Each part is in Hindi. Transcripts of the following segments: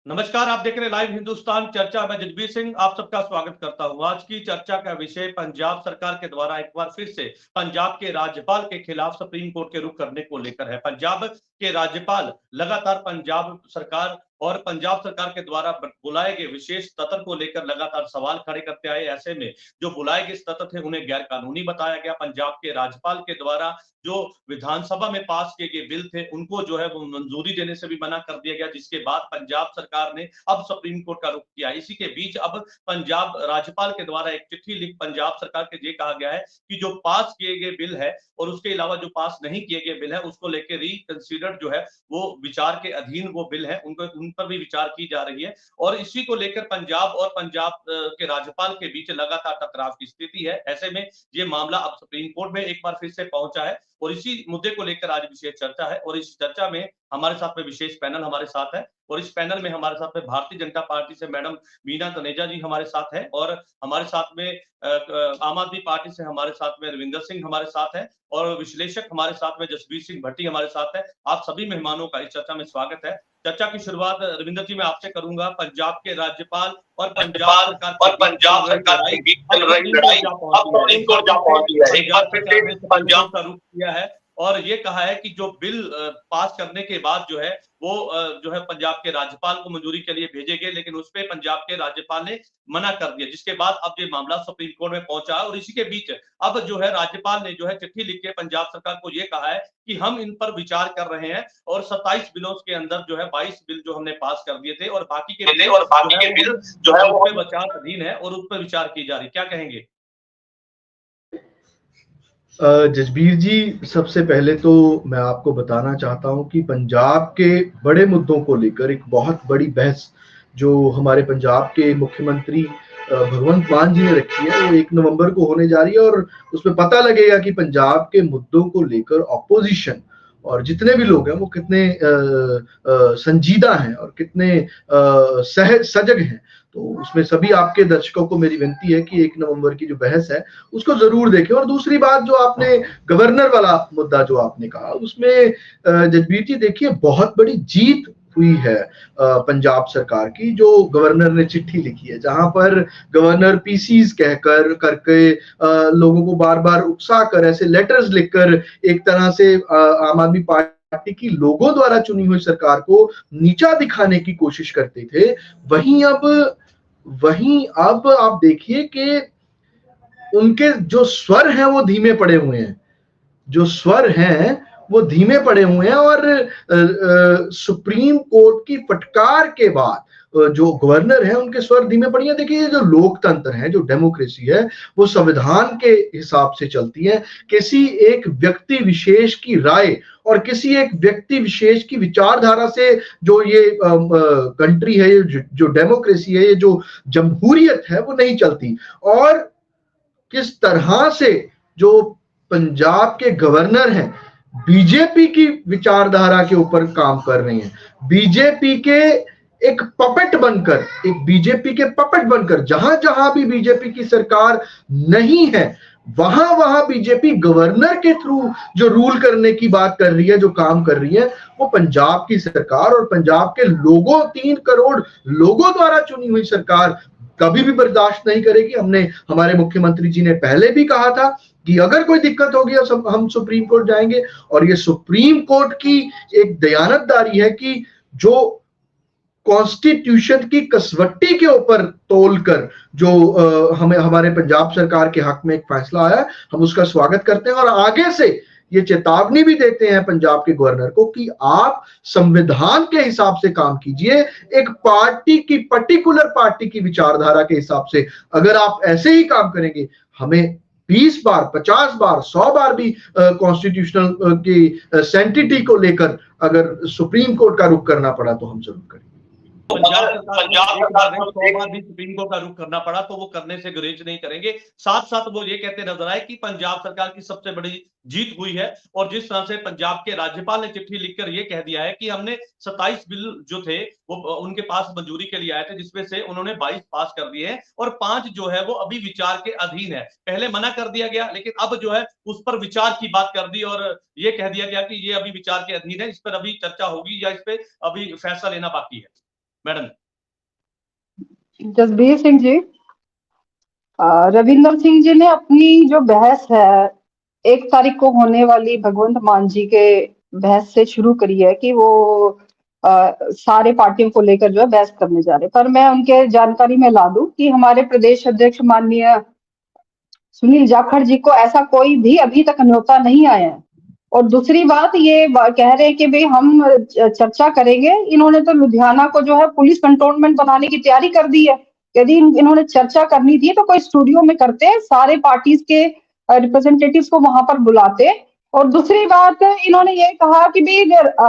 नमस्कार, आप देख रहे हैं लाइव हिंदुस्तान चर्चा। मैं जगबीर सिंह आप सबका स्वागत करता हूं। आज की चर्चा का विषय पंजाब सरकार के द्वारा एक बार फिर से पंजाब के राज्यपाल के खिलाफ सुप्रीम कोर्ट के रुख करने को लेकर है। पंजाब के राज्यपाल लगातार पंजाब सरकार और पंजाब सरकार के द्वारा बुलाए गए विशेष सत्र को लेकर लगातार सवाल खड़े करते आए। ऐसे में जो बुलाए गए सत्र थे उन्हें गैर कानूनी बताया गया। पंजाब के राज्यपाल के द्वारा जो विधानसभा में पास किए गए बिल थे उनको जो है वो मंजूरी देने से भी मना कर दिया गया, जिसके बाद पंजाब सरकार ने अब सुप्रीम कोर्ट का रुख किया। इसी के बीच अब पंजाब राज्यपाल के द्वारा एक चिट्ठी लिख पंजाब सरकार के ये कहा गया है कि जो पास किए गए बिल है और उसके अलावा जो पास नहीं किए गए बिल है उसको लेकर रिकंसीडर्ड जो है वो विचार के अधीन वो बिल है, उनको उन पर भी विचार की जा रही है। और इसी को लेकर पंजाब और पंजाब के राज्यपाल के बीच लगातार टकराव की स्थिति है। ऐसे में ये मामला अब सुप्रीम कोर्ट में एक बार फिर से पहुंचा है और इसी मुद्दे को लेकर आज विशेष चर्चा है। और इस चर्चा में हमारे साथ में विशेष पैनल हमारे साथ है और इस पैनल में हमारे साथ में भारतीय जनता पार्टी से मैडम मीना तनेजा जी हमारे साथ है और हमारे साथ में आम आदमी पार्टी से हमारे साथ में रविंदर सिंह हमारे साथ है और विश्लेषक हमारे साथ में जसबीर सिंह भट्टी हमारे साथ है। आप सभी मेहमानों का इस चर्चा में स्वागत है। चर्चा की शुरुआत रविंदर जी मैं आपसे करूंगा। पंजाब के राज्यपाल और पंजाब सरकार के बीच चल रही लड़ाई अब सुप्रीम कोर्ट जा पहुंची है। एक बार फिर से पंजाब का रुख किया है और ये कहा है कि जो बिल पास करने के बाद जो है वो जो है पंजाब के राज्यपाल को मंजूरी के लिए भेजे गए, लेकिन उस पर पंजाब के राज्यपाल ने मना कर दिया, जिसके बाद अब ये मामला सुप्रीम कोर्ट में पहुंचा। और इसी के बीच अब जो है राज्यपाल ने जो है चिट्ठी लिख के पंजाब सरकार को ये कहा है कि हम इन पर विचार कर रहे हैं और 27 बिलों के अंदर जो है 22 बिल जो हमने पास कर दिए थे और बाकी के बिल जो है वो विचार अधीन है और उस पर विचार की जा रही। क्या कहेंगे जसबीर जी? सबसे पहले तो मैं आपको बताना चाहता हूं कि पंजाब के बड़े मुद्दों को लेकर एक बहुत बड़ी बहस जो हमारे पंजाब के मुख्यमंत्री भगवंत मान जी ने रखी है वो 1 नवंबर को होने जा रही है और उसमें पता लगेगा कि पंजाब के मुद्दों को लेकर ऑपोजिशन और जितने भी लोग हैं वो कितने संजीदा हैं और कितने सजग हैं। तो उसमें सभी आपके दर्शकों को मेरी विनती है कि 1 नवंबर की जो बहस है उसको जरूर देखें। और दूसरी बात जो आपने गवर्नर वाला मुद्दा जो आपने कहा उसमें जसबीर जी देखिए बहुत बड़ी जीत हुई है पंजाब सरकार की। जो गवर्नर ने चिट्ठी लिखी है जहां पर गवर्नर पीसीज कहकर करके लोगों को बार बार उकसा कर ऐसे लेटर्स लिखकर एक तरह से आम आदमी पार्टी की लोगों द्वारा चुनी हुई सरकार को नीचा दिखाने की कोशिश करते थे। वहीं अब आप देखिए कि उनके जो स्वर हैं वो धीमे पड़े हुए हैं, जो स्वर हैं वो धीमे पड़े हुए हैं। और सुप्रीम कोर्ट की फटकार के बाद जो गवर्नर है उनके स्वर धीमे पड़े हैं। देखिए जो लोकतंत्र है, जो डेमोक्रेसी है, वो संविधान के हिसाब से चलती है। किसी एक व्यक्ति विशेष की राय और किसी एक व्यक्ति विशेष की विचारधारा से जो ये कंट्री है, जो डेमोक्रेसी है, ये जो जमहूरियत है वो नहीं चलती। और किस तरह से जो पंजाब के गवर्नर हैं बीजेपी की विचारधारा के ऊपर काम कर रही हैं, बीजेपी के एक पपेट बनकर, एक बीजेपी के पपेट बनकर जहां जहां भी बीजेपी की सरकार नहीं है वहां वहां बीजेपी गवर्नर के थ्रू जो रूल करने की बात कर रही है, जो काम कर रही है, वो पंजाब की सरकार और पंजाब के लोगों 3 करोड़ लोगों द्वारा चुनी हुई सरकार कभी भी बर्दाश्त नहीं करेगी। हमने हमारे मुख्यमंत्री जी ने पहले भी कहा था कि अगर कोई दिक्कत होगी हम सुप्रीम कोर्ट जाएंगे। और ये सुप्रीम कोर्ट की एक दयानतदारी है कि जो कॉन्स्टिट्यूशन की कसवट्टी के ऊपर तोलकर जो हमें हमारे पंजाब सरकार के हक में एक फैसला आया, हम उसका स्वागत करते हैं। और आगे से ये चेतावनी भी देते हैं पंजाब के गवर्नर को कि आप संविधान के हिसाब से काम कीजिए, एक पार्टी की, पर्टिकुलर पार्टी की विचारधारा के हिसाब से। अगर आप ऐसे ही काम करेंगे, हमें 20 बार, 50 बार, 100 बार भी कॉन्स्टिट्यूशनल की सेंटिटी को लेकर अगर सुप्रीम कोर्ट का रुख करना पड़ा तो हम जरूर करेंगे। पंजाब सरकार को 100 बार भी सुप्रीम कोर्ट का रुख करना पड़ा तो वो करने से गुरेज नहीं करेंगे। साथ साथ वो ये कहते नजर आए कि पंजाब सरकार की सबसे बड़ी जीत हुई है। और जिस तरह से पंजाब के राज्यपाल ने चिट्ठी लिखकर ये कह दिया है कि हमने 27 बिल जो थे वो उनके पास मंजूरी के लिए आए थे, जिसमें से उन्होंने 22 पास कर दिए हैं और 5 जो है वो अभी विचार के अधीन है। पहले मना कर दिया गया लेकिन अब जो है उस पर विचार की बात कर दी और ये कह दिया गया कि ये अभी विचार के अधीन है, इस पर अभी चर्चा होगी या इस पर अभी फैसला लेना बाकी है। मैडम। जसबीर सिंह जी, रविंदर सिंह जी ने अपनी जो बहस है 1 तारीख को होने वाली भगवंत मान जी के बहस से शुरू करी है कि वो सारे पार्टियों को लेकर जो है बहस करने जा रहे, पर मैं उनके जानकारी में ला दूं कि हमारे प्रदेश अध्यक्ष माननीय सुनील जाखड़ जी को ऐसा कोई भी अभी तक न्योता नहीं आया है। और दूसरी बात ये कह रहे हैं कि भाई हम चर्चा करेंगे, इन्होंने तो लुधियाना को जो है पुलिस कंटोनमेंट बनाने की तैयारी कर दी है। यदि इन्होंने चर्चा करनी थी तो कोई स्टूडियो में करते, सारे पार्टीज के रिप्रेजेंटेटिव्स को वहां पर बुलाते। और दूसरी बात, इन्होंने ये कहा कि भाई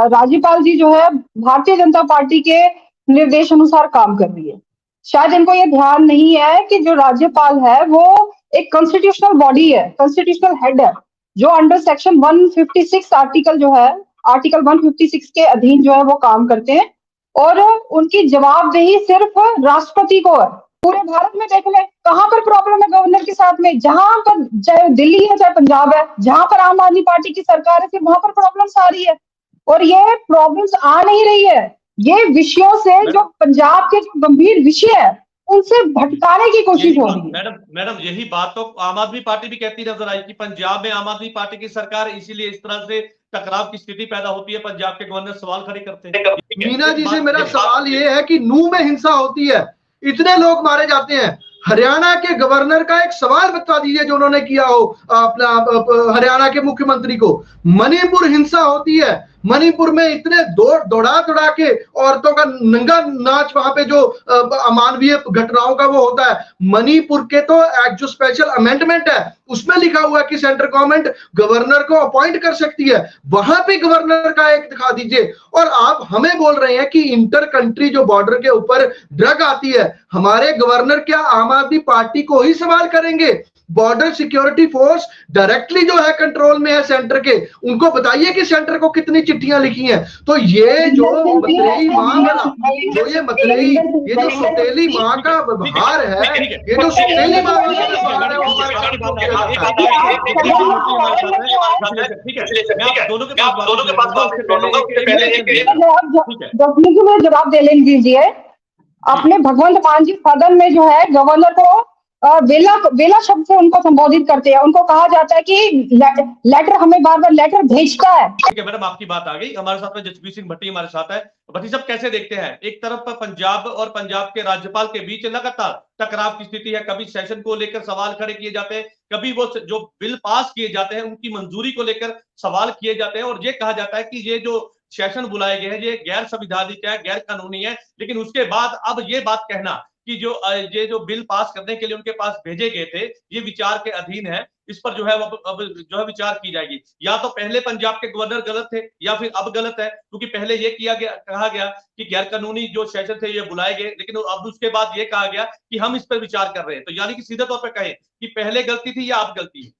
राज्यपाल जी जो है भारतीय जनता पार्टी के निर्देश अनुसार काम कर रही है। शायद इनको ये ध्यान नहीं है कि जो राज्यपाल है वो एक कॉन्स्टिट्यूशनल बॉडी है, कॉन्स्टिट्यूशनल हेड है, जो अंडर सेक्शन 156 आर्टिकल जो है, आर्टिकल 156 के अधीन जो है वो काम करते हैं। और उनकी जवाबदेही सिर्फ राष्ट्रपति को है। पूरे भारत में देख लें कहां पर प्रॉब्लम है गवर्नर के साथ में, जहां पर चाहे दिल्ली है चाहे पंजाब है, जहां पर आम आदमी पार्टी की सरकार है, सिर्फ वहां पर प्रॉब्लम्स आ रही है। और ये प्रॉब्लम्स आ नहीं रही है, ये विषयों से जो पंजाब के जो गंभीर विषय है उनसे भटकाने की कोशिश हो रही है। मैडम यही बात तो आम आदमी पार्टी भी कहती नजर आई कि पंजाब में आम आदमी पार्टी की सरकार, इसीलिए इस तरह से टकराव की स्थिति पैदा होती है। पंजाब के गवर्नर सवाल खड़े करते हैं। मीना जी से मेरा सवाल ये है कि नूह में हिंसा होती है, इतने लोग मारे जाते हैं, हरियाणा के गवर्नर का एक सवाल बता दीजिए जो उन्होंने किया हो अपना हरियाणा के मुख्यमंत्री को। मणिपुर हिंसा होती है, मणिपुर में इतने दौड़ा के औरतों का नंगा नाच, वहां पे जो अमानवीय घटनाओं का वो होता है। मणिपुर के तो जो स्पेशल अमेंडमेंट है उसमें लिखा हुआ है कि सेंट्रल गवर्नमेंट गवर्नर को अपॉइंट कर सकती है, वहां पे गवर्नर का एक दिखा दीजिए। और आप हमें बोल रहे हैं कि इंटर कंट्री जो बॉर्डर के ऊपर ड्रग आती है, हमारे गवर्नर क्या आम आदमी पार्टी को ही सवाल करेंगे? बॉर्डर सिक्योरिटी फोर्स डायरेक्टली जो है कंट्रोल में है सेंटर के, उनको बताइए कि सेंटर को कितनी चिट्ठियां लिखी हैं। तो ये जो मतरेई मां का जो ये मतरेई, ये जो सौतेली मां का व्यवहार है, ये जो सौतेली मां का व्यवहार है, जवाब दे लीजिए। अपने भगवंत मान जी सदन में जो है गवर्नर को वेला शब्द से उनको संबोधित करते हैं, उनको कहा जाता है कि लेटर, हमें बार बार लेटर भेजता है। ठीक है मैडम, आपकी बात आ गई। हमारे साथ में जसबीर सिंह भट्टी हमारे साथ है। भट्टी साहब कैसे देखते हैं, एक तरफ पंजाब और पंजाब के राज्यपाल के बीच लगातार टकराव की स्थिति है, कभी सेशन को लेकर सवाल खड़े किए जाते हैं, कभी वो जो बिल पास किए जाते हैं उनकी मंजूरी को लेकर सवाल किए जाते हैं, और ये कहा जाता है कि ये जो सेशन बुलाए गए हैं ये गैर संवैधानिक है, गैर कानूनी है। लेकिन उसके बाद अब ये बात कहना कि ये जो बिल पास करने के लिए उनके पास भेजे गए थे ये विचार के अधीन है, इस पर जो है अब जो है विचार की जाएगी। या तो पहले पंजाब के गवर्नर गलत थे या फिर अब गलत है, क्योंकि पहले ये कहा गया कि गैर कानूनी जो सेशन थे ये बुलाए गए, लेकिन अब उसके बाद ये कहा गया कि हम इस पर विचार कर रहे हैं। तो यानी कि सीधे तौर पर कहें कि पहले गलती थी या अब गलती है?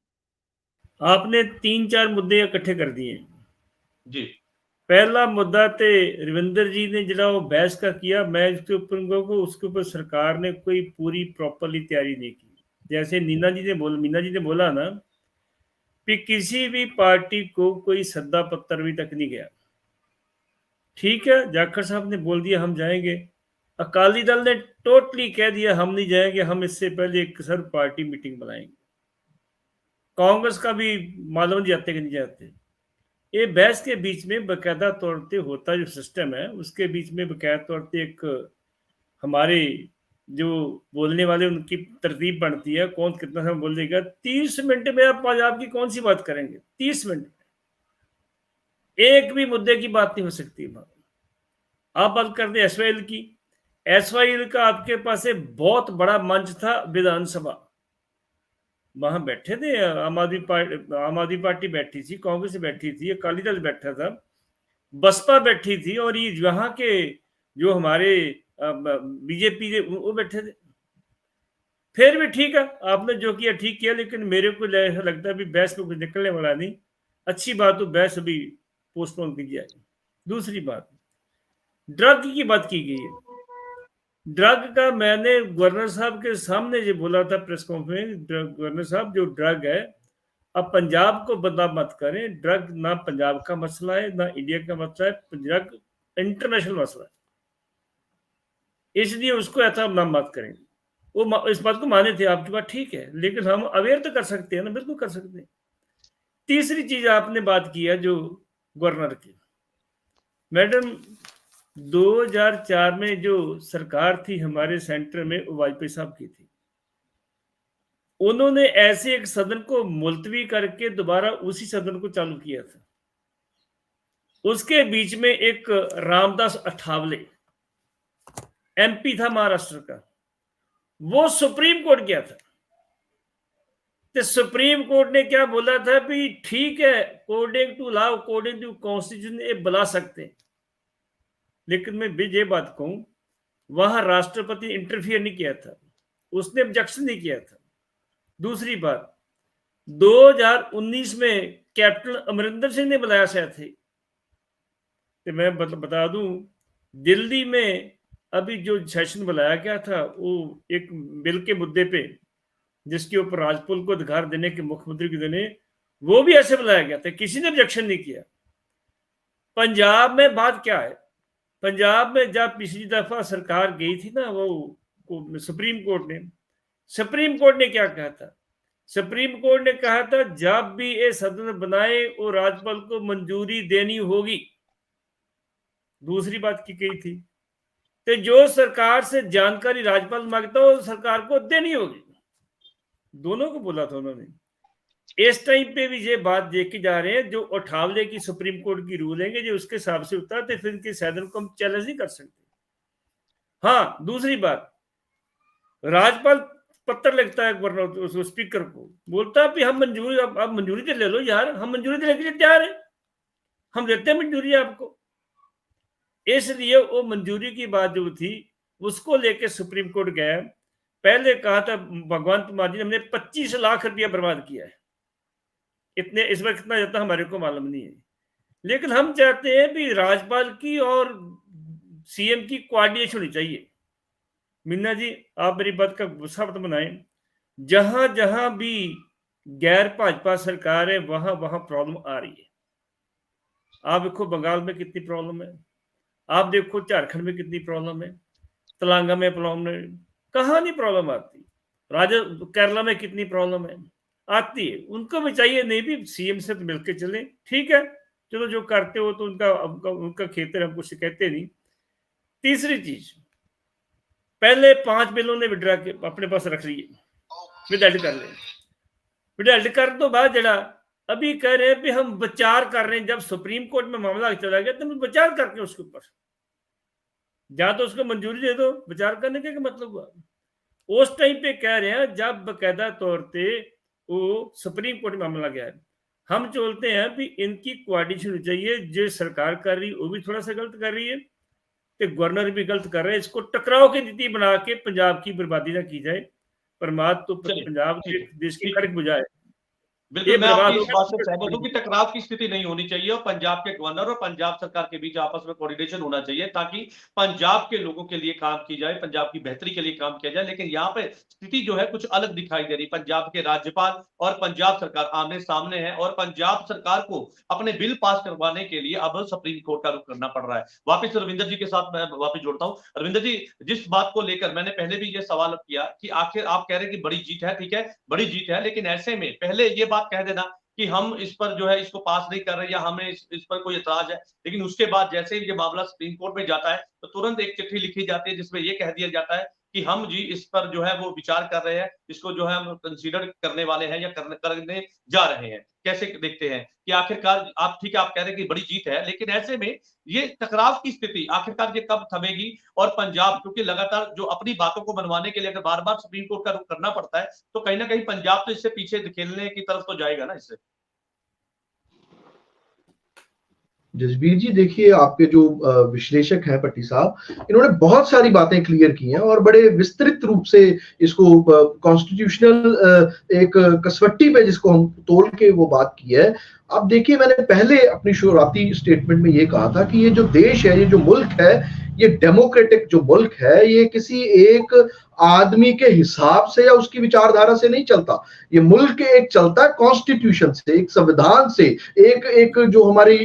आपने 3-4 मुद्दे इकट्ठे कर दिए जी। पहला मुद्दा ते रविंदर जी ने जरा वो बहस का किया, मैं इसके ऊपर उसके ऊपर सरकार ने कोई पूरी प्रॉपरली तैयारी नहीं की। जैसे मीना जी ने बोला ना कि किसी भी पार्टी को कोई सद्दा पत्र भी तक नहीं गया। ठीक है, जाखड़ साहब ने बोल दिया हम जाएंगे, अकाली दल ने टोटली कह दिया हम नहीं जाएंगे, हम इससे पहले एक सर्व पार्टी मीटिंग बनाएंगे। कांग्रेस का भी मालूम नहीं जाते कि नहीं जाते। ये बहस के बीच में बाकायदा तौर पे होता जो सिस्टम है उसके बीच में बाकायदा तौर पे एक हमारे जो बोलने वाले उनकी तरतीब बनती है, कौन कितना समय बोलेगा। 30 मिनट में आप पंजाब की कौन सी बात करेंगे? 30 मिनट में एक भी मुद्दे की बात नहीं हो सकती। आप बात करते एसवाईएल की। एसवाईएल का आपके पास एक बहुत बड़ा मंच था विधानसभा, वहां बैठे थे आम आदमी पार्टी बैठी थी, कांग्रेस बैठी थी, अकाली दल बैठा था, बसपा बैठी थी, और ये वहां के जो हमारे बीजेपी वो बैठे थे। फिर भी ठीक है, आपने जो किया ठीक किया, लेकिन मेरे को ऐसा लगता है भी बहस में कुछ निकलने वाला नहीं। अच्छी बात तो बहस अभी पोस्टपोन की जाएगी। दूसरी बात, ड्रग की बात की गई है। ड्रग का मैंने गवर्नर साहब के सामने ये बोला था प्रेस कॉन्फ्रेंस, गवर्नर साहब जो ड्रग है अब पंजाब को बदनाम मत करें। ड्रग ना पंजाब का मसला है ना इंडिया का मसला है, ड्रग इंटरनेशनल मसला है। इसलिए उसको ऐसा नाम मत करें। वो इस बात को माने थे, आपकी बात ठीक है, लेकिन हम अवेयर तो कर सकते हैं ना, बिल्कुल कर सकते हैं। तीसरी चीज आपने बात की है जो गवर्नर की, मैडम 2004 में जो सरकार थी हमारे सेंटर में, वाजपेयी साहब की थी, उन्होंने ऐसे एक सदन को मुलतवी करके दोबारा उसी सदन को चालू किया था। उसके बीच में एक रामदास अठावले एमपी था महाराष्ट्र का, वो सुप्रीम कोर्ट गया था। तो सुप्रीम कोर्ट ने क्या बोला था भी ठीक है, according to law, according to constitution ये बुला सकते हैं, लेकिन मैं भी ये बात कहूं, वहां राष्ट्रपति इंटरफियर नहीं किया था, उसने ऑब्जेक्शन नहीं किया था। दूसरी बात, 2019 में कैप्टन अमरिंदर सिंह ने बुलाया शायद थे। तो मैं बता दूं, दिल्ली में अभी जो सेशन बुलाया गया था वो एक बिल के मुद्दे पे, जिसके ऊपर राजपुल को अधिकार देने के मुख्यमंत्री को देने, वो भी ऐसे बुलाया गया था, किसी ने ऑब्जेक्शन नहीं किया। पंजाब में बात क्या है, पंजाब में जब पिछली दफा सरकार गई थी ना वो सुप्रीम कोर्ट ने क्या कहा था? सुप्रीम कोर्ट ने कहा था जब भी ये सदन बनाए वो राज्यपाल को मंजूरी देनी होगी। दूसरी बात की गई थी, तो जो सरकार से जानकारी राज्यपाल मांगता हो सरकार को देनी होगी, दोनों को बोला था उन्होंने। इस टाइम पे भी ये बात देखे जा रहे हैं, जो अठावले की सुप्रीम कोर्ट की रूल है जो उसके हिसाब से होता है, तो फिर इनके सदन को हम चैलेंज नहीं कर सकते। हाँ, दूसरी बात, राज्यपाल पत्र लिखता है गवर्नर स्पीकर को, बोलता है हम मंजूरी, आप मंजूरी तो ले लो यार, हम मंजूरी देने के लिए तैयार है, हम देते हैं मंजूरी आपको। इसलिए वो मंजूरी की बात जो थी उसको लेके सुप्रीम कोर्ट गया। पहले कहा था भगवंत मान जी ने हमने 25 लाख रुपया बर्बाद किया है, इतने इस बार कितना जाता हमारे को मालूम नहीं है, लेकिन हम चाहते हैं भी राज्यपाल की और सीएम की कोऑर्डिनेशन होनी चाहिए। मीना जी, आप मेरी बात का गुस्सा मत बनाएं, जहां जहां भी गैर भाजपा सरकार है वहां वहां प्रॉब्लम आ रही है। आप देखो बंगाल में कितनी प्रॉब्लम है, आप देखो झारखंड में कितनी प्रॉब्लम है, तेलंगाना में प्रॉब्लम है, कहाँ नहीं प्रॉब्लम आती, केरला में कितनी प्रॉब्लम है, आती है। उनको भी चाहिए नहीं भी सीएम से तो मिलकर चले, ठीक है, चलो जो करते हो तो उनका खेतर, हम कुछ कहते नहीं। तीसरी चीज, पहले 5 बिलों ने विड्रा के अपने पास रख लिए, विड्राल कर ले, विड्राल कर दो बाद जरा अभी कह रहे हैं भी हम विचार कर रहे हैं। जब सुप्रीम कोर्ट में मामला चला गया तो विचार करके उसके ऊपर या तो उसको मंजूरी दे दो, विचार करने का मतलब हुआ। उस टाइम पे कह रहे हैं जब बकायदा तौर पे वो सुप्रीम कोर्ट में मामला गया है, हम चलते हैं भी इनकी कोऑर्डिनेशन होनी चाहिए। जो सरकार कर रही वो भी थोड़ा सा गलत कर रही है, तो गवर्नर भी गलत कर रहे हैं। इसको टकराव की नीति बना के पंजाब की बर्बादी ना की जाए, परमात्मा तो पंजाब के देश की कर्क बुझाए। बिल्कुल, मैं आपकी इस बात से सहमत हूं कि टकराव की स्थिति नहीं होनी चाहिए और पंजाब के गवर्नर और पंजाब सरकार के बीच आपस में कोऑर्डिनेशन होना चाहिए ताकि पंजाब के लोगों के लिए काम की जाए, पंजाब की बेहतरी के लिए काम किया जाए। लेकिन यहाँ पे स्थिति जो है कुछ अलग दिखाई दे रही। पंजाब के राज्यपाल और पंजाब सरकार आमने सामने है और पंजाब सरकार को अपने बिल पास करवाने के लिए अब सुप्रीम कोर्ट का रुख करना पड़ रहा है। वापिस रविंदर जी के साथ मैं वापिस जोड़ता हूँ। रविंदर जी, जिस बात को लेकर मैंने पहले भी ये सवाल किया कि आखिर आप कह रहे हैं कि बड़ी जीत है, ठीक है, बड़ी जीत है, लेकिन ऐसे में पहले ये कह देना कि हम इस पर जो है इसको पास नहीं कर रहे या हमें इस पर कोई एतराज है, लेकिन उसके बाद जैसे ही ये मामला सुप्रीम कोर्ट में जाता है तो तुरंत एक चिट्ठी लिखी जाती है जिसमें ये कह दिया जाता है कि हम जी इस पर जो है वो विचार कर रहे हैं, इसको जो है हम कंसीडर करने वाले हैं या करने जा रहे हैं। कैसे देखते हैं कि आखिरकार आप ठीक है, आप कह रहे हैं कि बड़ी जीत है, लेकिन ऐसे में ये टकराव की स्थिति आखिरकार ये कब थमेगी? और पंजाब क्योंकि लगातार जो अपनी बातों को मनवाने के लिए अगर बार बार सुप्रीम कोर्ट का रुख करना पड़ता है तो कहीं ना कहीं पंजाब तो इससे पीछे धकेलने की तरफ तो जाएगा ना इससे। जसबीर जी, देखिए आपके जो विश्लेषक हैं पट्टी साहब, इन्होंने बहुत सारी बातें क्लियर की हैं और बड़े विस्तृत रूप से इसको कॉन्स्टिट्यूशनल एक कसवट्टी पे जिसको हम तोल के वो बात की है। अब देखिए, मैंने पहले अपनी शुरुआती स्टेटमेंट में ये कहा था कि ये जो देश है, ये जो मुल्क है, ये डेमोक्रेटिक जो मुल्क है, ये किसी एक आदमी के हिसाब से या उसकी विचारधारा से नहीं चलता। ये मुल्क एक चलता है कॉन्स्टिट्यूशन से, एक संविधान से, एक जो हमारी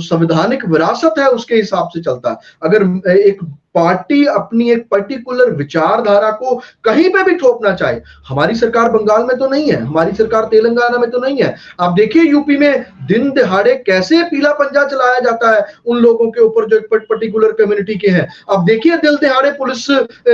संवैधानिक विरासत है उसके हिसाब से चलता है। अगर एक पार्टी अपनी एक पर्टिकुलर विचारधारा को कहीं पे भी थोपना चाहे। हमारी सरकार बंगाल में तो नहीं है, हमारी सरकार तेलंगाना में तो नहीं है। आप देखिए यूपी में दिन दहाड़े कैसे पीला पंजा चलाया जाता है उन लोगों के ऊपर जो एक पर्टिकुलर कम्युनिटी के हैं। अब देखिए दिल दहाड़े पुलिस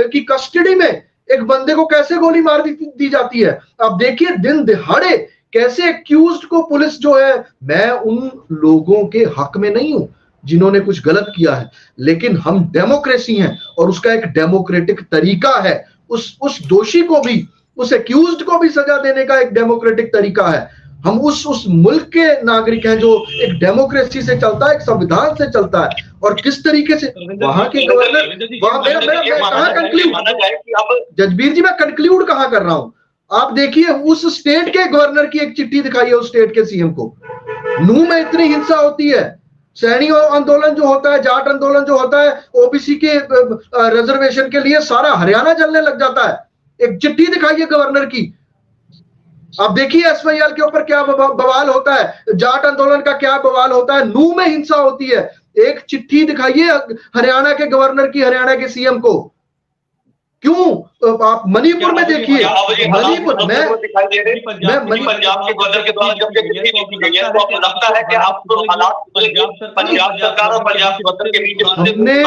की कस्टडी में एक बंदे को कैसे गोली मार दी जाती है। अब देखिए दिन दहाड़े कैसे एक्यूज्ड को पुलिस जो है, मैं उन लोगों के हक में नहीं हूं जिन्होंने कुछ गलत किया है, लेकिन हम डेमोक्रेसी हैं और उसका एक डेमोक्रेटिक तरीका है। उस दोषी को भी, उस एक्यूज्ड को भी सजा देने का एक डेमोक्रेटिक तरीका है। हम उस मुल्क के नागरिक हैं जो एक डेमोक्रेसी से चलता है, एक संविधान से चलता है। और किस तरीके से वहां के गवर्नर, जजबीर जी मैं कंक्लूड कहां कर रहा हूं। आप देखिए उस स्टेट के गवर्नर की एक चिट्ठी दिखाई है उस स्टेट के सीएम को। नूह में इतनी हिंसा होती है, सैनी आंदोलन जो होता है, जाट आंदोलन जो होता है, ओबीसी के रिजर्वेशन के लिए सारा हरियाणा जलने लग जाता है। एक चिट्ठी दिखाई है गवर्नर की। अब देखिए एसवाईएल के ऊपर क्या बवाल होता है, जाट आंदोलन का क्या बवाल होता है, नूह में हिंसा होती है। एक चिट्ठी दिखाइए हरियाणा के गवर्नर की, हरियाणा के सीएम को। क्यों? आप मणिपुर में देखिए, मणिपुर में पंजाब के गवर्नर के द्वारा जब चिट्ठी लिखी गई है तो आपको लगता है कि आप तो हालात पंजाब सरकार और पंजाब गवर्नर के बीच हमने,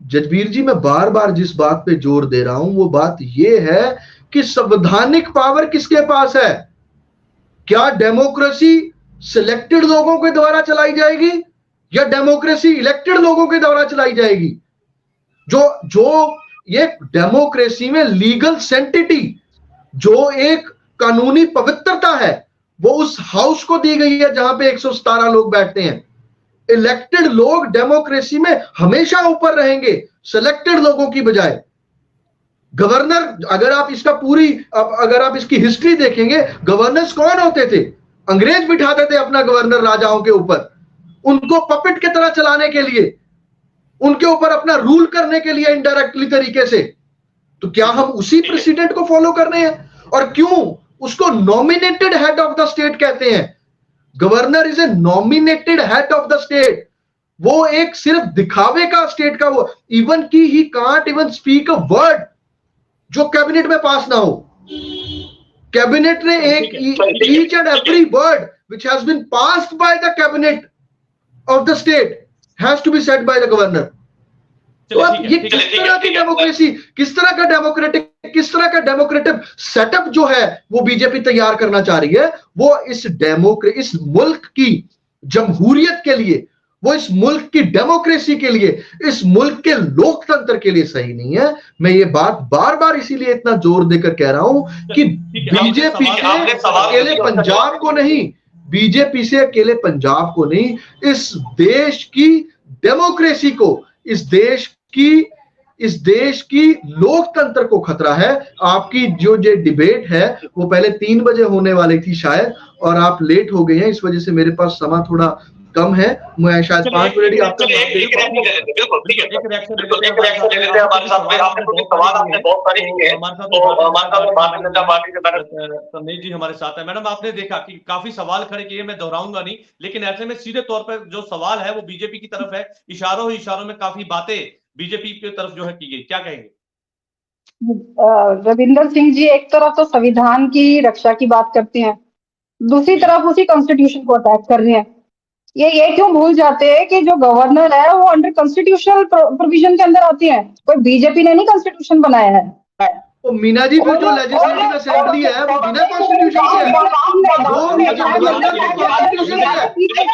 जजबीर जी मैं बार बार जिस बात पे जोर दे रहा हूं वो बात ये है कि संवैधानिक पावर किसके पास है। क्या डेमोक्रेसी सिलेक्टेड लोगों के द्वारा चलाई जाएगी या डेमोक्रेसी इलेक्टेड लोगों के द्वारा चलाई जाएगी? जो ये डेमोक्रेसी में लीगल सेंटिटी, जो एक कानूनी पवित्रता है, वो उस हाउस को दी गई है जहां पे 117 लोग बैठते हैं। इलेक्टेड लोग डेमोक्रेसी में हमेशा ऊपर रहेंगे सिलेक्टेड लोगों की बजाय। गवर्नर, अगर आप इसकी हिस्ट्री देखेंगे, गवर्नर्स कौन होते थे? अंग्रेज बिठाते थे अपना गवर्नर राजाओं के ऊपर, उनको पपेट की तरह चलाने के लिए, उनके ऊपर अपना रूल करने के लिए इनडायरेक्टली तरीके से। तो क्या हम उसी प्रेसिडेंट को फॉलो कर रहे हैं? और क्यों उसको nominated head of the state कहते हैं? Governor is a nominated head of the state. वो एक सिर्फ दिखावे का स्टेट का वो, इवन की he can't even speak a word जो कैबिनेट में पास ना हो। कैबिनेट ने एक each and every word which has been passed by the cabinet of the state has to be said by the governor. तो अब ये किस तरह की डेमोक्रेसी, किस तरह का डेमोक्रेटिक सेटअप जो है वो बीजेपी तैयार करना चाह रही है, वो इस मुल्क की जमहूरियत के लिए, वो इस मुल्क की डेमोक्रेसी के लिए, इस मुल्क के लोकतंत्र के लिए सही नहीं है। मैं ये बात बार बार इसीलिए इतना जोर देकर कह रहा हूं कि बीजेपी से अकेले पंजाब को नहीं, बीजेपी से अकेले पंजाब को नहीं, इस देश की डेमोक्रेसी को, इस देश की लोकतंत्र को खतरा है। आपकी जो डिबेट है वो पहले 3 बजे होने वाली थी शायद, और आप लेट हो गए हैं, इस वजह से मेरे पास समय थोड़ा कम है। मैं शायद 5 मिनट ही आपका संदेश जी हमारे साथ है। मैडम आपने देखा कि काफी सवाल खड़े किए, मैं दोहराऊंगा नहीं, लेकिन ऐसे में सीधे तौर पर जो सवाल है वो बीजेपी की तरफ है। इशारों में काफी बातें बीजेपी की तरफ जो है की गई, क्या कहेंगे? रविंदर सिंह जी एक तरफ तो संविधान की रक्षा की बात करते हैं, दूसरी तरफ उसी कॉन्स्टिट्यूशन को अटैक कर रहे हैं। ये क्यों भूल जाते हैं कि जो गवर्नर है वो अंडर कॉन्स्टिट्यूशनल प्रोविजन के अंदर आते हैं। कोई बीजेपी ने नहीं कॉन्स्टिट्यूशन बनाया है। तो मीना जी फिर जो लेजिस्लेटिव असेंबली है वो बिना कॉन्स्टिट्यूशन से है,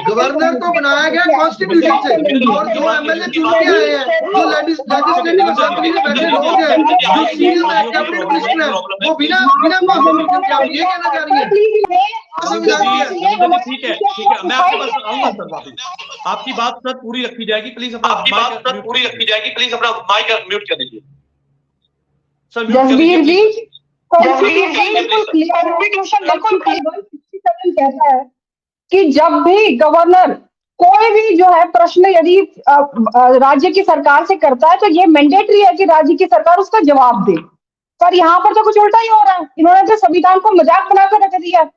गवर्नर तो बनाया गया कॉन्स्टिट्यूशन से, और जो एमएलए चुन के आए हैं, जो लेजिस्लेटिव असेंबली में बैठे लोग हैं, जो सीनियर कैबिनेट मिनिस्टर हैं, वो बिना कॉन्स्टिट्यूशन के, आप ये कहना चाह रही है? ठीक है, मैं आपके पास आऊंगा सर वापस। आपकी बात सर पूरी रखी जाएगी, प्लीज अपना माइक म्यूट कर दीजिए। जसबीर जी, कॉन्स्टिट्यूशन बिल्कुल कहता है कि जब भी गवर्नर कोई भी जो है प्रश्न यदि राज्य की सरकार से करता है तो ये मैंडेटरी है कि राज्य की सरकार उसका जवाब दे। पर यहाँ पर तो कुछ उल्टा ही हो रहा है। इन्होंने तो संविधान को मजाक बनाकर रख दिया।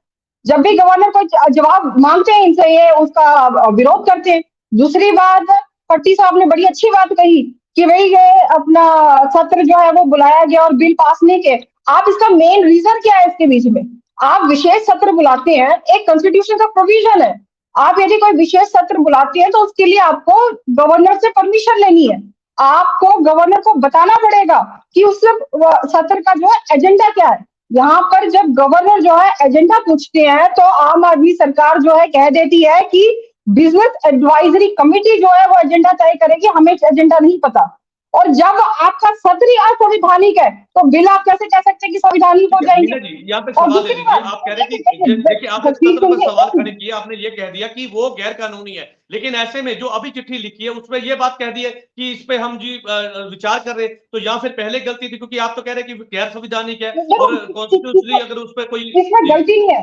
जब भी गवर्नर कोई जवाब मांगते हैं इनसे, ये उसका विरोध करते हैं। दूसरी बात, पट्टी साहब ने बड़ी अच्छी बात कही कि भाई ये अपना सत्र जो है वो बुलाया गया और बिल पास नहीं किए। आप इसका मेन रीजन क्या है इसके बीच में? आप विशेष सत्र बुलाते हैं, एक कॉन्स्टिट्यूशन का प्रोविजन है, आप यदि कोई विशेष सत्र बुलाते हैं तो उसके लिए आपको गवर्नर से परमिशन लेनी है, आपको गवर्नर को बताना पड़ेगा कि उस सत्र का जो है एजेंडा क्या है। यहाँ पर जब गवर्नर जो है एजेंडा पूछते हैं तो आम आदमी सरकार जो है कह देती है कि बिजनेस एडवाइजरी कमेटी जो है वो एजेंडा तय करेगी, हमें एजेंडा नहीं पता। और जब आपका सत्र ही असंवैधानिक है तो बिल आप कैसे कह सकते हैं कि संवैधानिक हो जाएंगे? यहाँ पे सवाल दे दीजिए, आप कह रहे हैं कि देखिए आपने सत्र पर सवाल खड़े किए, आपने ये कह दिया कि वो गैर कानूनी है, लेकिन ऐसे में जो अभी चिट्ठी लिखी है उसमें ये बात कह दी है कि इस पे हम जी विचार कर रहे, तो यहाँ फिर पहले गलती थी, क्योंकि आप तो कह रहे हैं कि गैर संवैधानिक है और कॉन्स्टिट्यूशनली अगर उस पर कोई इसमें गलती नहीं है।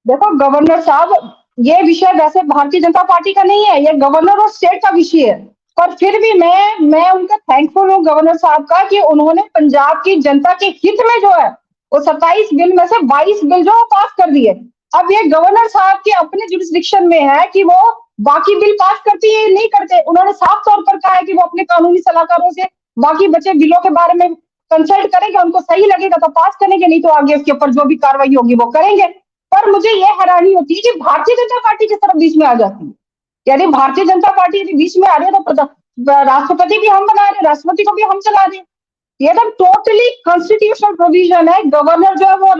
देखो गवर्नर साहब, ये विषय वैसे भारतीय जनता पार्टी का नहीं है, ये गवर्नर और स्टेट का विषय है, पर फिर भी मैं उनका थैंकफुल हूँ गवर्नर साहब का कि उन्होंने पंजाब की जनता के हित में जो है वो 27 बिल में से 22 बिल जो पास कर दिए। अब ये गवर्नर साहब के अपने जुरिस्डिक्शन में है कि वो बाकी बिल पास करती है नहीं करते। उन्होंने साफ तौर पर कहा है कि वो अपने कानूनी सलाहकारों से बाकी बचे बिलों के बारे में कंसल्ट करेंगे, उनको सही लगेगा तो पास करेंगे, नहीं तो आगे उसके ऊपर जो भी कार्रवाई होगी वो करेंगे। पर मुझे ये हैरानी होती है कि भारतीय जनता पार्टी किस तरफ बीच में आ जाती है। यदि भारतीय जनता पार्टी यदि बीच में आ रही है तो राष्ट्रपति भी हम बना रहे, राष्ट्रपति को भी हम चला दें। ये तो टोटली कॉन्स्टिट्यूशनल प्रोविजन है। गवर्नर जो है वो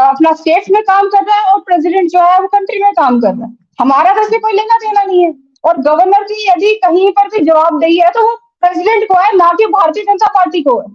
अपना स्टेट्स में काम कर रहा है और प्रेसिडेंट जो है वो कंट्री में काम कर रहा है। हमारा तो इसमें कोई लेना देना नहीं है। और गवर्नर की यदि कहीं पर भी जवाबदेही है तो वो प्रेसिडेंट को है, ना कि भारतीय जनता पार्टी को है।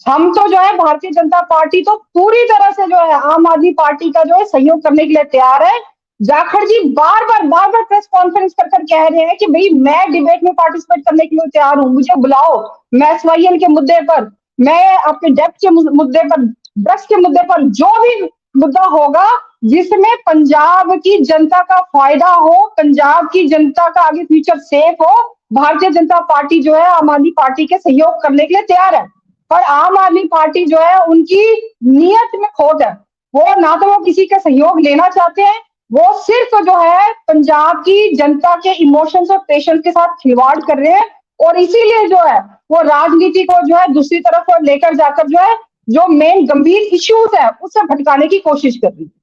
हम तो जो है भारतीय जनता पार्टी तो पूरी तरह से जो है आम आदमी पार्टी का जो है सहयोग करने के लिए तैयार है। जाखड़ जी बार बार प्रेस कॉन्फ्रेंस कर कह रहे हैं कि भाई मैं डिबेट में पार्टिसिपेट करने के लिए तैयार हूं, मुझे बुलाओ, मैं SYL के मुद्दे पर, मैं आपके डेप्थ के मुद्दे पर, ड्रग्स के मुद्दे पर, जो भी मुद्दा होगा जिसमें पंजाब की जनता का फायदा हो, पंजाब की जनता का आगे फ्यूचर सेफ हो, भारतीय जनता पार्टी जो है आम आदमी पार्टी के सहयोग करने के लिए तैयार है। पर आम आदमी पार्टी जो है उनकी नीयत में खोट है। वो ना तो वो किसी का सहयोग लेना चाहते हैं, वो सिर्फ जो है पंजाब की जनता के इमोशंस और पेशेंस के साथ खिलवाड़ कर रहे हैं। और इसीलिए जो है वो राजनीति को जो है दूसरी तरफ लेकर जाकर जो है जो मेन गंभीर इश्यूज है उससे भटकाने की कोशिश कर रही है।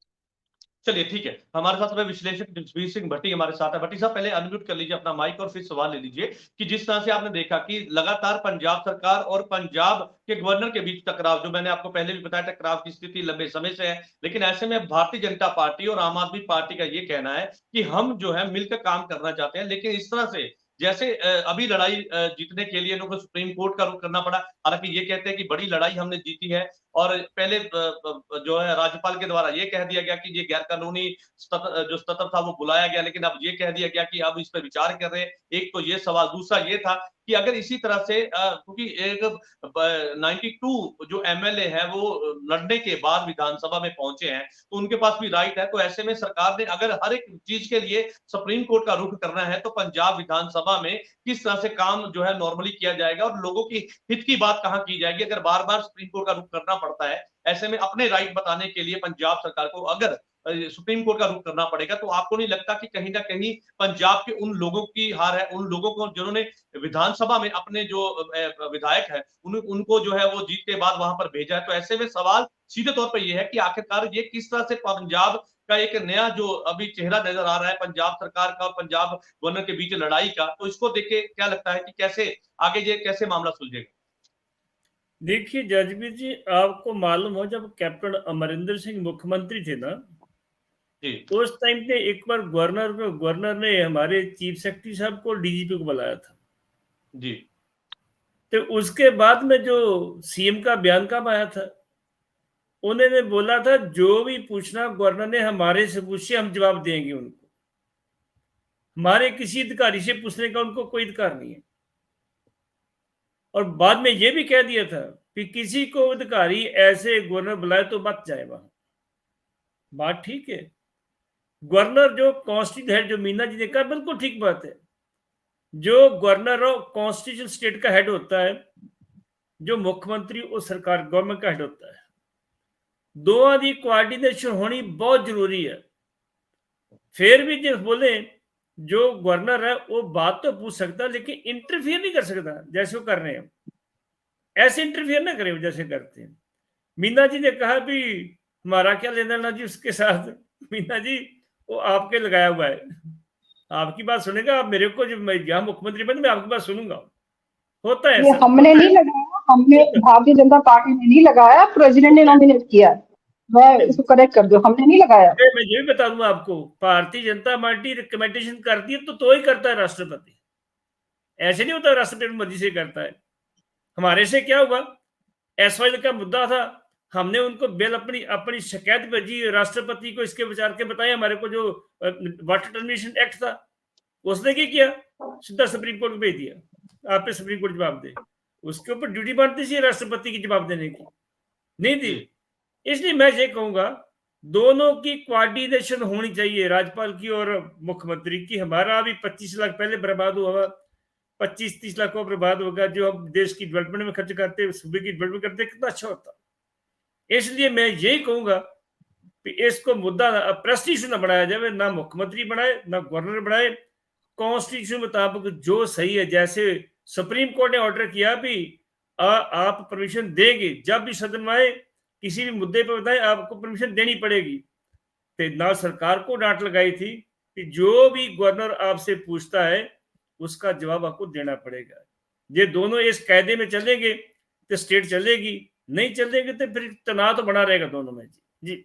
चलिए ठीक है, हमारे साथ में विश्लेषक जसबीर सिंह भट्टी हमारे साथ है। भट्टी साहब पहले अनम्यूट कर लीजिए अपना माइक और फिर सवाल ले लीजिए कि जिस तरह से आपने देखा कि लगातार पंजाब सरकार और पंजाब के गवर्नर के बीच टकराव, जो मैंने आपको पहले भी बताया टकराव की स्थिति लंबे समय से है, लेकिन ऐसे में भारतीय जनता पार्टी और आम आदमी पार्टी का ये कहना है कि हम जो है मिलकर काम करना चाहते हैं, लेकिन इस तरह से जैसे अभी लड़ाई जीतने के लिए लोगों को सुप्रीम कोर्ट का रुख करना पड़ा। हालांकि ये कहते हैं कि बड़ी लड़ाई हमने जीती है और पहले जो है राज्यपाल के द्वारा ये कह दिया गया कि ये गैर कानूनी जो सत्र था वो बुलाया गया, लेकिन अब ये कह दिया गया कि अब इस पर विचार कर रहे हैं। एक तो ये सवाल, दूसरा ये था कि अगर इसी तरह से क्योंकि एक 92 जो MLA है वो लड़ने के बाद विधानसभा में पहुंचे हैं तो उनके पास भी राइट है। तो ऐसे में सरकार ने अगर हर एक चीज के लिए सुप्रीम कोर्ट का रुख करना है तो पंजाब विधानसभा में किस तरह से काम जो है नॉर्मली किया जाएगा और लोगों की हित की बात कहां की जाएगी अगर बार बार सुप्रीम कोर्ट का रुख करना पड़ता है। ऐसे में अपने राइट बताने के लिए पंजाब सरकार को अगर सुप्रीम कोर्ट का रुख करना पड़ेगा तो आपको नहीं लगता कि कहीं ना कहीं पंजाब के उन लोगों की हार है, उन लोगों को जिन्होंने विधानसभा में अपने जो विधायक है उनको जो है वो जीत के बाद वहां पर भेजा है। तो ऐसे में सवाल सीधे तौर पर यह है कि आखिरकार ये किस तरह से पंजाब का एक नया जो अभी चेहरा नजर आ रहा है पंजाब सरकार का और पंजाब गवर्नर के बीच लड़ाई का, तो इसको देख के क्या लगता है कि कैसे आगे ये कैसे मामला सुलझेगा? देखिए जजबीर जी, आपको मालूम हो जब कैप्टन अमरिंदर सिंह मुख्यमंत्री थे ना, उस टाइम पे एक बार गवर्नर ने हमारे चीफ सेक्रेटरी साहब को DGP को बुलाया था जी। तो उसके बाद में जो CM का बयान कब आया था, उन्होंने बोला था जो भी पूछना गवर्नर ने हमारे से पूछे, हम जवाब देंगे उनको, हमारे किसी अधिकारी से पूछने का उनको कोई अधिकार नहीं है। और बाद में ये भी कह दिया था कि किसी को अधिकारी ऐसे गवर्नर बुलाए तो मत जाए वहां। बात ठीक है, गवर्नर जो कॉन्स्टिट्यूशन हेड जो मीना जी ने कहा बिल्कुल ठीक बात है। जो गवर्नर और कॉन्स्टिट्यूशन स्टेट का हेड होता है, जो मुख्यमंत्री और सरकार गवर्नमेंट का हेड होता है, दोनों की कोऑर्डिनेशन होनी बहुत जरूरी है। फिर भी जो बोले जो गवर्नर है वो बात तो पूछ सकता है लेकिन इंटरफियर नहीं कर सकता जैसे वो कर रहे हैं। ऐसे इंटरफियर ना करें जैसे करते हैं। मीना जी ने कहा भी हमारा क्या लेना ना जी उसके साथ। मीना जी वो आपके लगाया हुआ है, आपकी बात सुनेगा। आप मेरे को जब मैं यहाँ मुख्यमंत्री बने मैं आपकी बात सुनूंगा। होता है ये ऐसा, हमने नहीं लगाया, हमने भारतीय जनता पार्टी ने नहीं लगाया, प्रेसिडेंट ने नॉमिनेट किया। मैं इसको करेक्ट कर दूं, हमने नहीं लगाया। मैं ये भी बता दूंगा आपको, भारतीय जनता पार्टी रिकमेंडेशन करती है तो ही करता है राष्ट्रपति, ऐसे नहीं होता राष्ट्रपति मर्जी से करता है। हमारे से क्या हुआ, एसवाई का मुद्दा था, हमने उनको बिल अपनी अपनी शिकायत भेजी राष्ट्रपति को, इसके विचार के बताए। हमारे को जो वाटर टर्मिनेशन एक्ट था उसने क्या किया, सीधा सुप्रीम कोर्ट को भेज दिया, आप पे सुप्रीम कोर्ट जवाब दे। उसके ऊपर ड्यूटी बनती थी राष्ट्रपति की जवाब देने की, नहीं थी। इसलिए मैं ये कहूंगा दोनों की कोऑर्डिनेशन होनी चाहिए, राज्यपाल की और मुख्यमंत्री की। हमारा अभी 25 लाख पहले बर्बाद हुआ, 25-30 लाख को बर्बाद होगा जो हम देश की डेवलपमेंट में खर्च करते हैं, सूबे की डेवलपमेंट करते हैं, कितना अच्छा होता। इसलिए मैं यही कहूंगा कि इसको मुद्दा प्रेस्टीज न बनाया जाए, ना मुख्यमंत्री बनाए ना गवर्नर बनाए। कॉन्स्टिट्यूशन मुताबिक जो सही है, जैसे सुप्रीम कोर्ट ने ऑर्डर किया भी आप परमिशन देंगे, जब भी सदन में आए किसी भी मुद्दे पर बताएं आपको परमिशन देनी पड़ेगी। तो ना सरकार को डांट लगाई थी कि जो भी गवर्नर आपसे पूछता है उसका जवाब आपको देना पड़ेगा। ये दोनों इस कायदे में चलेंगे तो स्टेट चलेगी, नहीं चलेंगे तो फिर तनाव तो बना रहेगा दोनों में। जी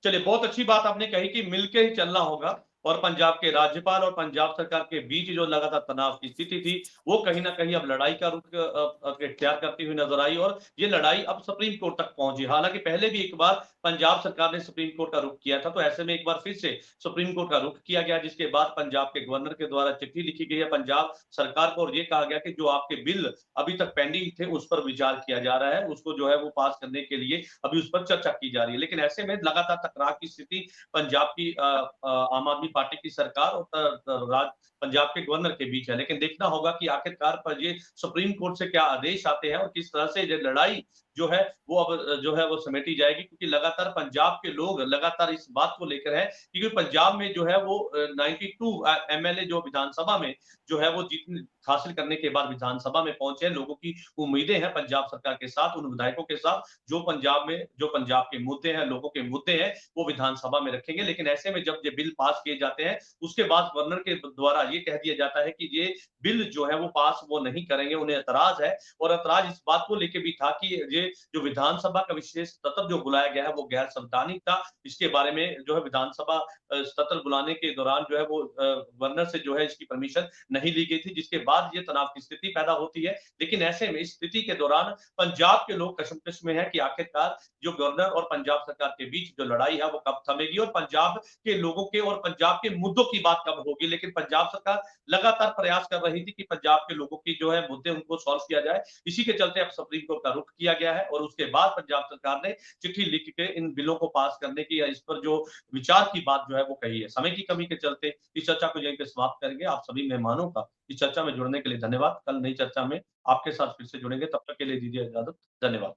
चलिए, बहुत अच्छी बात आपने कही कि मिलके ही चलना होगा, और पंजाब के राज्यपाल और पंजाब सरकार के बीच जो लगातार तनाव की स्थिति थी वो कहीं ना कहीं अब लड़ाई का रुख इख्तियार करती हुई नजर आई, और ये लड़ाई अब सुप्रीम कोर्ट तक पहुंची। हालांकि पहले भी एक बार पंजाब सरकार ने सुप्रीम कोर्ट का रुख किया था, तो ऐसे में एक बार फिर से सुप्रीम कोर्ट का रुख किया गया, जिसके बाद पंजाब के गवर्नर के द्वारा चिट्ठी लिखी गई है पंजाब सरकार को, और ये कहा गया कि जो आपके बिल अभी तक पेंडिंग थे उस पर विचार किया जा रहा है, उसको जो है वो पास करने के लिए अभी उस पर चर्चा की जा रही है। लेकिन ऐसे में लगातार टकराव की स्थिति पंजाब की आम आदमी पार्टी की सरकार और पंजाब के गवर्नर के बीच है। लेकिन देखना होगा कि आखिरकार पर ये सुप्रीम कोर्ट से क्या आदेश आते हैं और किस तरह से ये लड़ाई जो है वो अब जो है वो समेटी जाएगी, क्योंकि लगातार पंजाब के लोग लगातार इस बात को लेकर है, क्योंकि पंजाब में जो है वो 92 एमएलए जो विधानसभा में जो है वो जीत हासिल करने के बाद विधानसभा में पहुंचे हैं। लोगों की उम्मीदें हैं पंजाब सरकार के साथ, उन विधायकों के साथ जो पंजाब के मुद्दे हैं, लोगों के मुद्दे हैं, वो विधानसभा में रखेंगे। लेकिन ऐसे में जब ये बिल पास किए जाते हैं उसके बाद गवर्नर के द्वारा ये कह दिया जाता है कि ये बिल जो है वो पास वो नहीं करेंगे, उन्हें ऐतराज है। और ऐतराज इस बात को लेकर भी था कि ये जो विधानसभा का विशेष सत्र जो बुलाया गया है वो गैर संवैधानिक था। इसके बारे में जो है विधानसभा सत्र बुलाने के दौरान जो है वो गवर्नर से जो है इसकी परमिशन नहीं ली गई थी, जिसके बाद ये तनाव की स्थिति पैदा होती है। लेकिन ऐसे में इस स्थिति के दौरान पंजाब के लोग कशमकश में है कि आखिरकार जो गवर्नर और पंजाब सरकार के बीच जो लड़ाई है वो कब थमेगी और पंजाब के लोगों के और पंजाब के मुद्दों की बात कब होगी। लेकिन पंजाब सरकार लगातार प्रयास कर रही थी कि पंजाब के लोगों की जो है मुद्दे उनको सॉल्व किया जाए। इसी के चलते अब सुप्रीम कोर्ट का रुख किया गया है, और उसके बाद पंजाब सरकार ने चिट्ठी लिख के इन बिलों को पास करने की या इस पर जो विचार की बात जो है वो कही है। समय की कमी के चलते इस चर्चा को यहीं पे समाप्त करेंगे। आप सभी मेहमानों का इस चर्चा में जुड़ने के लिए धन्यवाद। कल नई चर्चा में आपके साथ फिर से जुड़ेंगे, तब तक के लिए दीजिए इजाजत। धन्यवाद।